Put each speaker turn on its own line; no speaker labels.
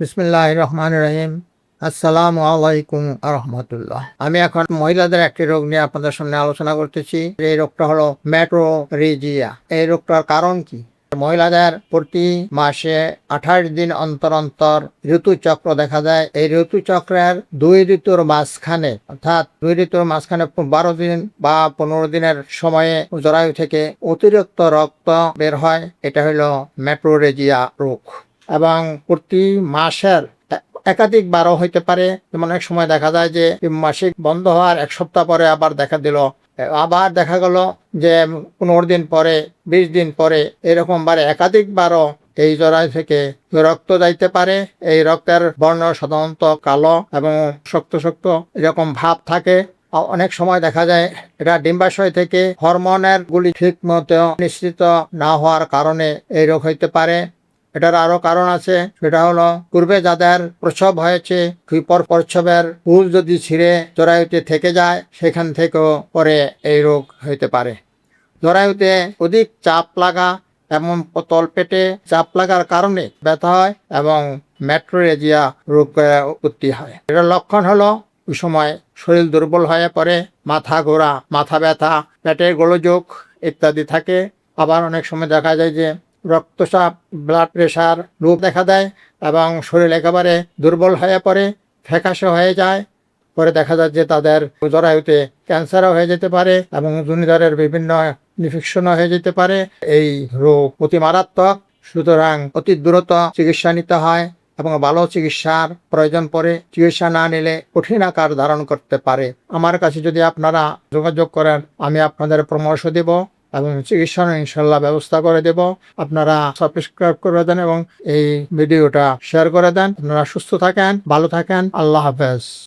বিসমিল্লাহির রহমানির রহিম। আসসালামু আলাইকুম রহমতুল্লাহ। আমি এখন মহিলাদের একটি রোগ নিয়ে আপনাদের সামনে আলোচনা করতেছি। এই রোগটা হলো মেট্রোরেজিয়া। এই রোগটার কারণ কি? মহিলাদের প্রতি মাসে 28 দিন অন্তর অন্তর ঋতুচক্র দেখা যায়। এই ঋতুচক্রের 2 ঋতুর মাঝখানে, অর্থাৎ 2 ঋতুর মাঝখানে 12 দিন বা 15 দিনের সময়ে জরায়ু থেকে অতিরিক্ত রক্ত বের হয়। এটা হলো মেট্রোরেজিয়া রোগ এবং প্রতি মাসের একাধিক বারও হইতে পারে। যেমন অনেক সময় দেখা যায় যে মাসিক বন্ধ হওয়ার 1 সপ্তাহ পরে আবার দেখা দিল, আবার দেখা গেল যে 15 দিন পরে, 20 দিন পরে, এরকম বারে একাধিক বারও এই জরায়ু থেকে রক্ত যাইতে পারে। এই রক্তের বর্ণ সাধারণত কালো এবং শক্ত শক্ত এরকম ভাব থাকে। অনেক সময় দেখা যায় এটা ডিম্বাশয় থেকে হরমোনের গুলি ঠিক মতো নিশ্চিত না হওয়ার কারণে এই রোগ হইতে পারে। এটার আরো কারণ আছে, সেটা হলো পূর্বে যাদের প্রসব হয়েছে, প্রসবের হুল যদি ছিঁড়ে জরায়ুতে থেকে যায়, সেখান থেকেও পরে এই রোগ হইতে পারে। জরায়ুতে অধিক চাপ লাগা এবং তলপেটে চাপ লাগার কারণে ব্যথা হয় এবং মেট্রোরেজিয়া রোগ উৎপত্তি হয়। এটার লক্ষণ হলো ওই সময় শরীর দুর্বল হয়ে পড়ে, মাথা ঘোরা, মাথা ব্যথা, পেটের গোলযোগ ইত্যাদি থাকে। আবার অনেক সময় দেখা যায় যে রক্তচাপ, ব্লাড প্রেশার রোগ দেখা দেয় এবং শরীর একেবারে দুর্বল হয়ে পড়ে, ফ্যাকাশে হয়ে যায়। পরে দেখা যায় যে তাদের জরায়ুতে ক্যান্সারও হয়ে যেতে পারে এবং যোনিদ্বারের বিভিন্ন ইনফেকশনও হয়ে যেতে পারে। এই রোগ অতি মারাত্মক, সুতরাং অতি দ্রুত চিকিৎসা নিতে হয় এবং ভালো চিকিৎসার প্রয়োজন পড়ে। চিকিৎসা না নিলে কঠিন আকার ধারণ করতে পারে। আমার কাছে যদি আপনারা যোগাযোগ করেন, আমি আপনাদের পরামর্শ দেব এবং চিকিৎসার ইনশাল্লাহ ব্যবস্থা করে দেব। আপনারা সাবস্ক্রাইব করে দেন এবং এই ভিডিওটা শেয়ার করে দেন। আপনারা সুস্থ থাকেন, ভালো থাকেন। আল্লাহ হাফেজ।